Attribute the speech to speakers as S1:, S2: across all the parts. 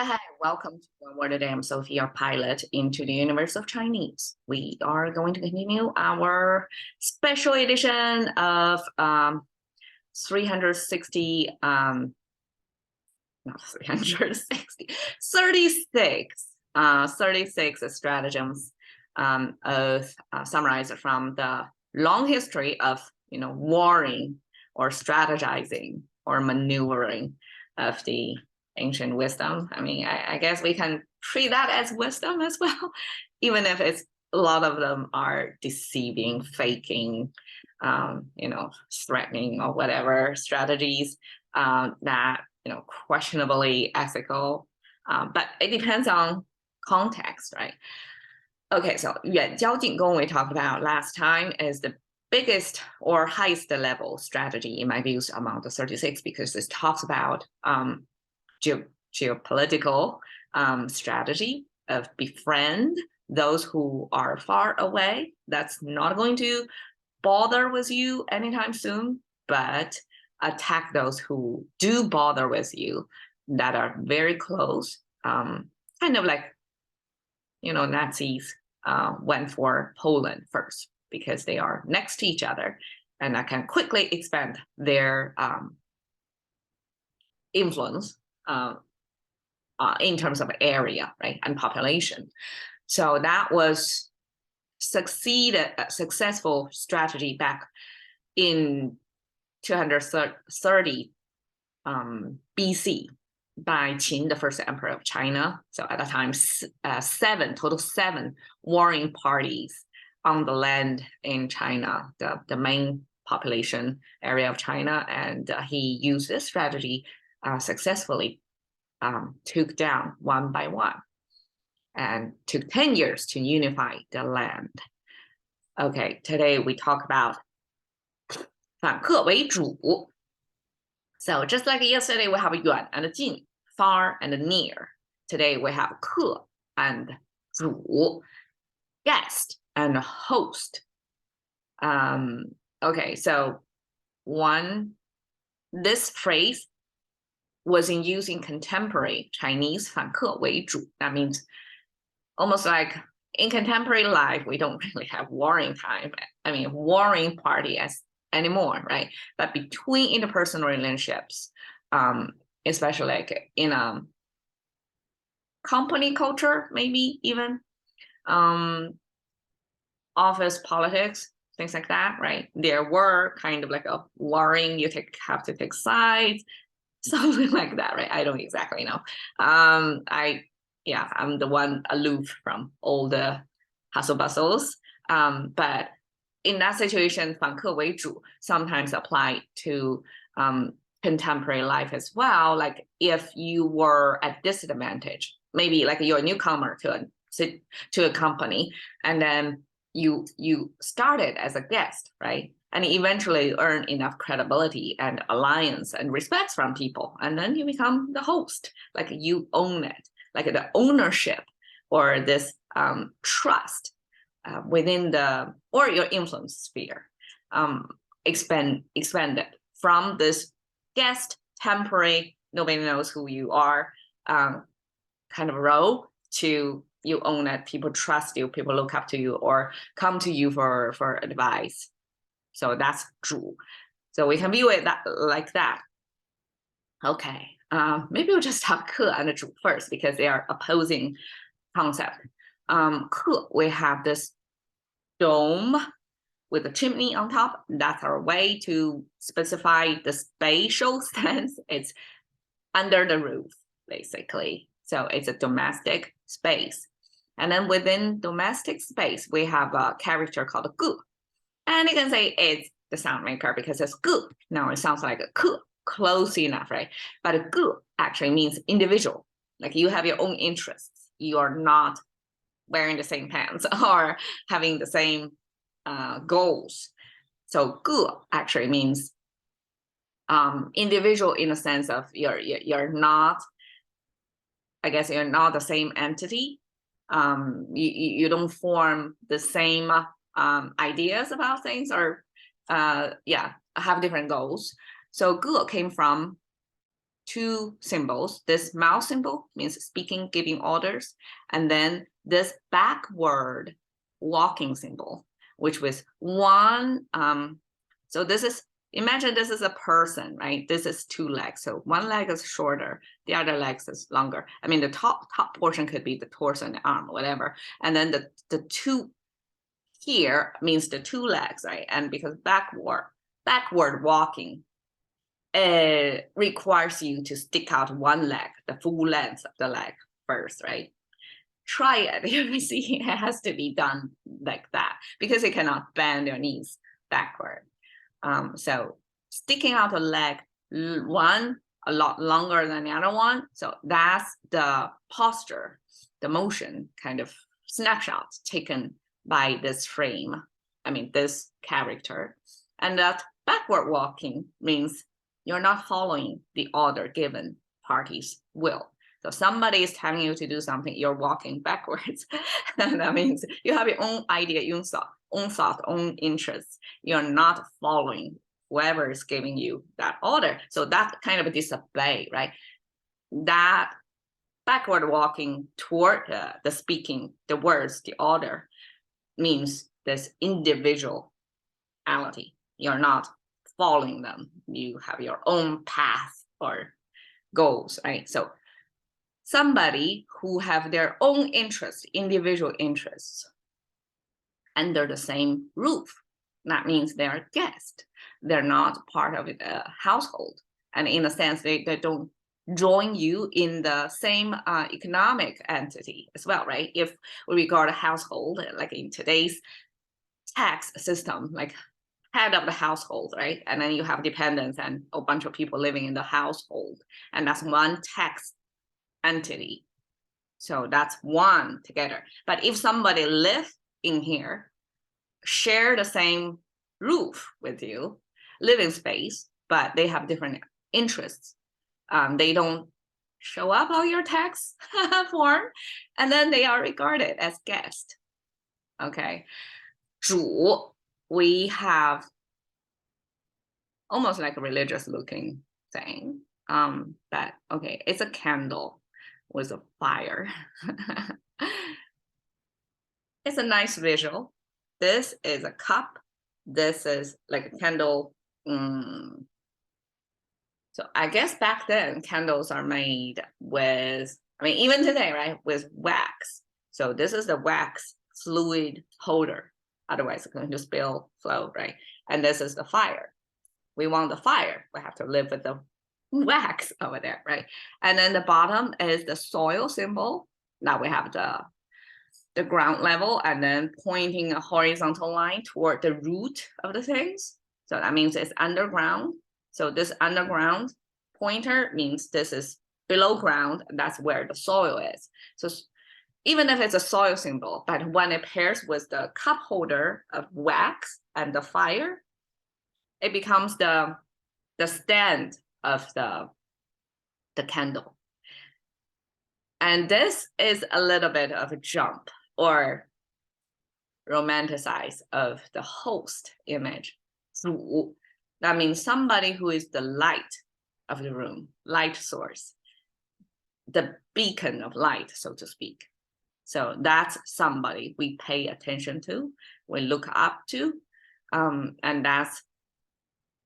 S1: Hi, welcome to OWAD today. I'm Sophie, your pilot into the universe of Chinese. We are going to continue our special edition of 360, not 360, 36 stratagems summarized from the long history of, warring or strategizing or maneuvering of the ancient wisdom. I mean, I guess we can treat that as wisdom as well, even if it's a lot of them are deceiving, faking, threatening or whatever strategies that questionably ethical. But it depends on context, right? Okay, so 远交近攻 we talked about last time is the biggest or highest level strategy in my views among the 36 because it talks about geopolitical strategy of befriend those who are far away. That's not going to bother with you anytime soon, but attack those who do bother with you that are very close. Kind of like, Nazis went for Poland first because they are next to each other and that can quickly expand their influence in terms of area, right, and population. So that was successful strategy back in 230 BC by Qin, the first emperor of China. So at the time, seven warring parties on the land in China, the main population area of China, and he used this strategy successfully, took down one by one, and took 10 years to unify the land. Okay, today we talk about 反客为主. So just like yesterday, we have 远 and 近, far and near. Today we have 客 and 主, guest and host. Okay, so this phrase was in use in contemporary Chinese 反客为主. That means almost like in contemporary life, we don't really have warring time. I mean, warring party anymore, right? But between interpersonal relationships, especially like in a company culture, maybe even office politics, things like that, right? There were kind of like a warring, have to take sides, something like that, right? I don't exactly know. I'm the one aloof from all the hustle bustles. But in that situation, 反客为主 sometimes apply to contemporary life as well. Like if you were at disadvantage, maybe like you're a newcomer to a company, and then you started as a guest, right? And eventually earn enough credibility and alliance and respect from people. And then you become the host, like you own it, like the ownership or this trust within or your influence sphere expanded from this guest, temporary, nobody knows who you are, kind of role to you own it, people trust you, people look up to you or come to you for advice. So that's 主. So we can view it like that. Okay, maybe we'll just talk 客 and 主first because they are opposing concept. 客, we have this dome with a chimney on top. That's our way to specify the spatial sense. It's under the roof, basically. So it's a domestic space. And then within domestic space, we have a character called 个. And you can say it's the sound maker because it's 个. Now it sounds like a 客, close enough, right? But 个 actually means individual. Like you have your own interests. You are not wearing the same pants or having the same goals. So 个 actually means individual in the sense of you're not, I guess you're not the same entity. You don't form the same ideas about things or have different goals. So 个 came from two symbols. This mouse symbol means speaking, giving orders, and then this backward walking symbol, which was one. So this is, imagine this is a person, right? This is two legs. So one leg is shorter, the other leg is longer. I mean, the top portion could be the torso and the arm, whatever. And then the two here means the two legs, right? And because backward walking requires you to stick out one leg, the full length of the leg first, right? Try it. You see, it has to be done like that because you cannot bend your knees backward. So sticking out a leg, one a lot longer than the other one. So that's the posture, the motion kind of snapshot taken by this frame. I mean, this character. And that backward walking means you're not following the order given party's will. So somebody is telling you to do something, you're walking backwards. And that means you have your own idea, your own thought, own interests. You're not following whoever is giving you that order. So that's kind of a disobey, right? That backward walking toward the speaking, the words, the order means this individuality. You're not following them. You have your own path or goals, right? So somebody who have their own interests, individual interests, under the same roof. That means they're guests. They're not part of the household. And in a sense, they don't join you in the same economic entity as well, right? If we regard a household, like in today's tax system, like head of the household, right? And then you have dependents and a bunch of people living in the household. And that's one tax entity. So that's one together. But if somebody lives in here, share the same roof with you, living space, but they have different interests. They don't show up on your tax form, and then they are regarded as guests. Okay. 主, we have almost like a religious looking thing. But okay, it's a candle with a fire. It's a nice visual. This is a cup. This is like a candle. So I guess back then candles are made with, I mean, even today, right, with wax. So this is the wax fluid holder. Otherwise it's going to spill, flow, right? And this is the fire. We want the fire. We have to live with the wax over there, right? And then the bottom is the soil symbol. Now we have the ground level and then pointing a horizontal line toward the root of the things. So that means it's underground. So this underground pointer means this is below ground. That's where the soil is. So even if it's a soil symbol, but when it pairs with the cup holder of wax and the fire, it becomes the stand of the candle. And this is a little bit of a jump or romanticize of the host image. 主, that means somebody who is the light of the room, light source, the beacon of light, so to speak. So that's somebody we pay attention to, we look up to, and that's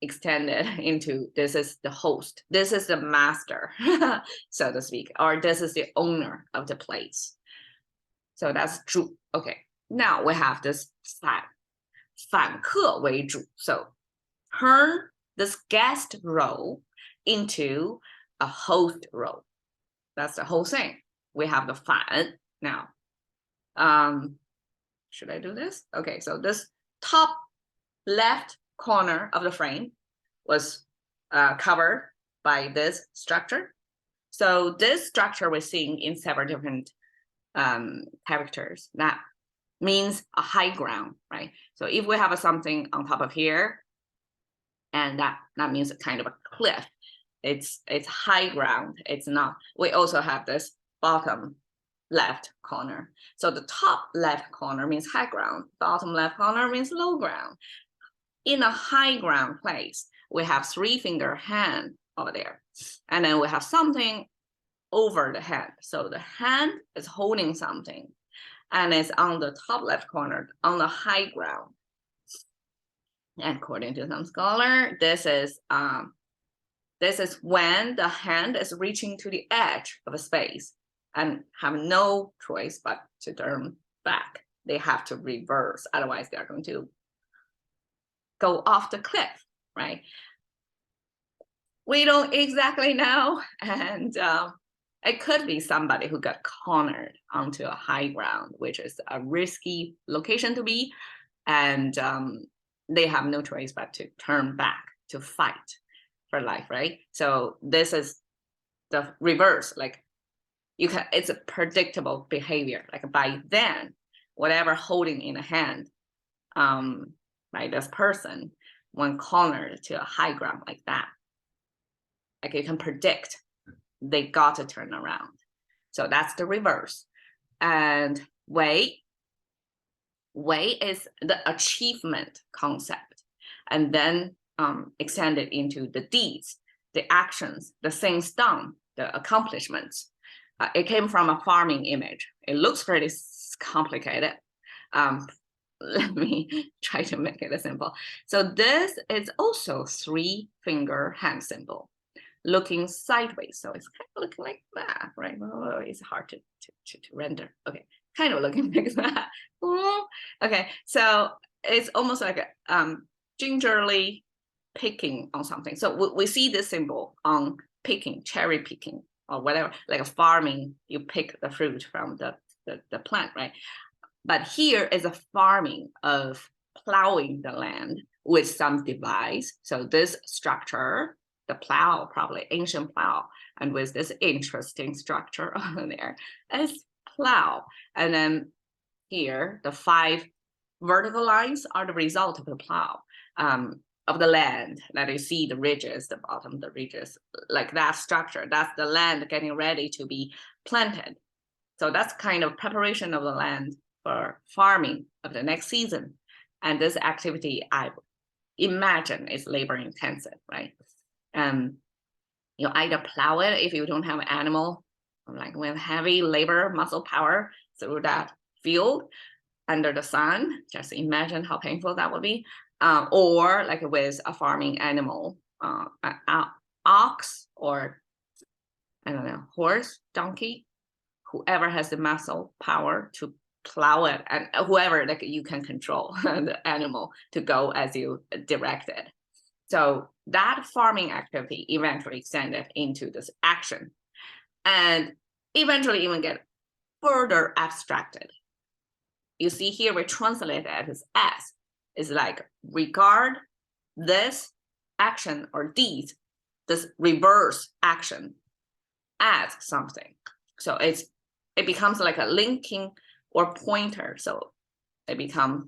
S1: extended into this is the host, this is the master, so to speak, or this is the owner of the place. So that's 主. Okay, now we have this 反客为主. So turn this guest role into a host role. That's the whole thing. We have the 反 now. Should I do this? Okay, so this top left corner of the frame was covered by this structure. So this structure we're seeing in several different characters. That means a high ground, right? So if we have something on top of here, and that means a kind of a cliff, it's high ground. It's not. We also have this bottom left corner. So the top left corner means high ground. Bottom left corner means low ground. In a high ground place, we have 3-finger hand over there. And then we have something over the hand. So the hand is holding something and it's on the top left corner on the high ground. And according to some scholar, this is when the hand is reaching to the edge of a space and have no choice but to turn back. They have to reverse, otherwise they are going to go off the cliff, right? We don't exactly know, and it could be somebody who got cornered onto a high ground, which is a risky location to be, and they have no choice but to turn back to fight for life, right? So this is the reverse, like it's a predictable behavior. Like by then, whatever holding in a hand by this person, when cornered to a high ground like that, like you can predict they got to turn around. So that's the reverse. And wei is the achievement concept, and then extended into the deeds, the actions, the things done, the accomplishments. It came from a farming image. It looks pretty complicated. Let me try to make it simple. So this is also 3-finger hand symbol, looking sideways. So it's kind of looking like that, right? Oh, it's hard to render. Okay, kind of looking like that. Okay, so it's almost like gingerly picking on something. So we see this symbol on picking, cherry picking, or whatever, like a farming, you pick the fruit from the plant, right? But here is a farming of plowing the land with some device. So this structure, the plow, probably ancient plow, and with this interesting structure on there is plow. And then here, the 5 vertical lines are the result of the plow, of the land that you see, the ridges, the bottom, the ridges, like that structure. That's the land getting ready to be planted. So that's kind of preparation of the land for farming of the next season. And this activity, I imagine, is labor intensive, right? You either plow it if you don't have an animal, like with heavy labor, muscle power through that field under the sun. Just imagine how painful that would be. Or like with a farming animal, an ox, or I don't know, horse, donkey, whoever has the muscle power to plow it, and whoever like you can control the animal to go as you directed. So that farming activity eventually extended into this action, and eventually even get further abstracted. You see here we translate it as S. It's like regard this action or deed, this reverse action, as something. So it becomes like a linking or pointer. So it becomes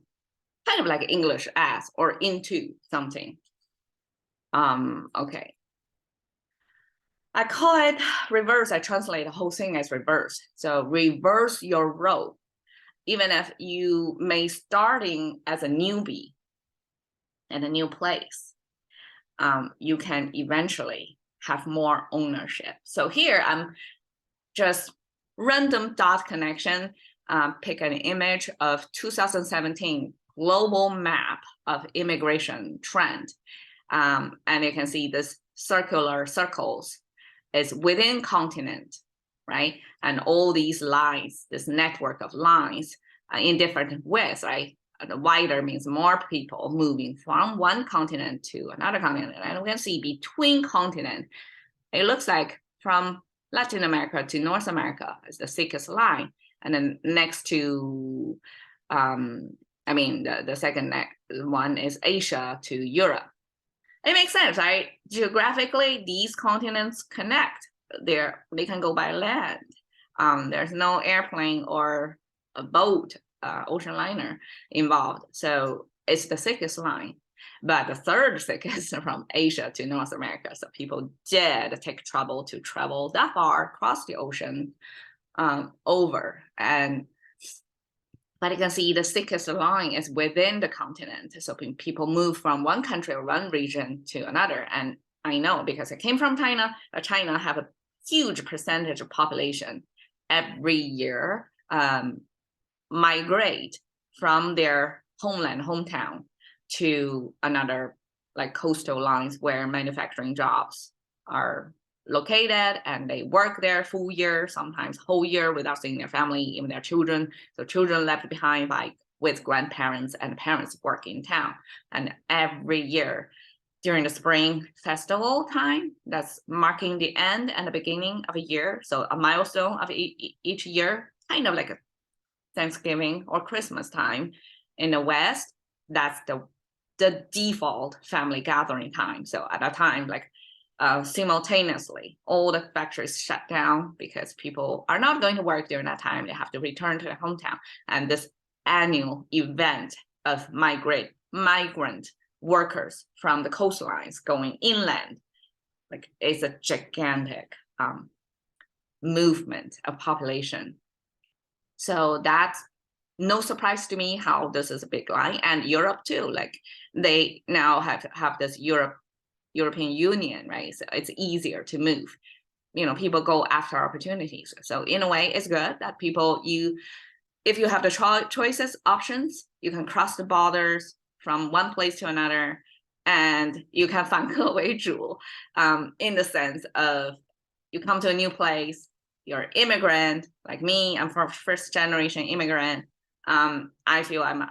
S1: kind of like English as or into something. Okay. I call it reverse. I translate the whole thing as reverse. So reverse your role. Even if you may starting as a newbie in a new place, you can eventually have more ownership. So here I'm just random dot connection, pick an image of 2017 global map of immigration trend. And you can see this circular circles is within continent, right? And all these lines, this network of lines in different ways, right? The wider means more people moving from one continent to another continent. And we can see between continents, it looks like from Latin America to North America is the thickest line. And then next to, the second one is Asia to Europe. It makes sense, right? Geographically, these continents connect. They can go by land. There's no airplane or a boat, ocean liner involved. So it's the thickest line. But the third thickest from Asia to North America. So people did take trouble to travel that far across the ocean over. But you can see the thickest line is within the continent. So people move from one country or one region to another. And I know because I came from China. China have a huge percentage of population every year migrate from their hometown to another like coastal lines where manufacturing jobs are located, and they work there full year, sometimes whole year without seeing their family, even their children. So children left behind with grandparents, and parents work in town. And every year during the spring festival time, that's marking the end and the beginning of a year. So a milestone of each year, kind of like a Thanksgiving or Christmas time in the West, that's the default family gathering time. So at that time, like simultaneously, all the factories shut down because people are not going to work during that time. They have to return to their hometown. And this annual event of migrant workers from the coastlines going inland, like it's a gigantic movement of population. So that's no surprise to me how this is a big line. And Europe too, like they now have this European Union, right? So it's easier to move. You know, people go after opportunities. So in a way, it's good that people, if you have the choices, options, you can cross the borders from one place to another, and you can 反客为主, in the sense of you come to a new place, you're an immigrant, like me, I'm from first generation immigrant. I feel I'm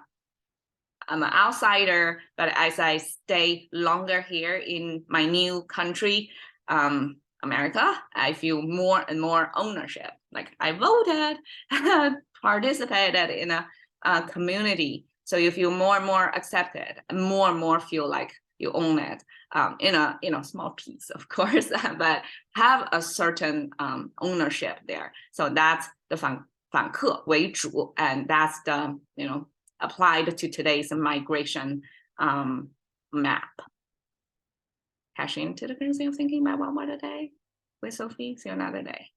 S1: an outsider, but as I stay longer here in my new country, America, I feel more and more ownership. Like I voted, participated in a community. So you feel more and more accepted, and more feel like you own it, in a small piece, of course, but have a certain ownership there. So that's the 反客为主, and that's the applied to today's migration map. Cashing into the currency of thinking about one more a day with Sophie. See you another day.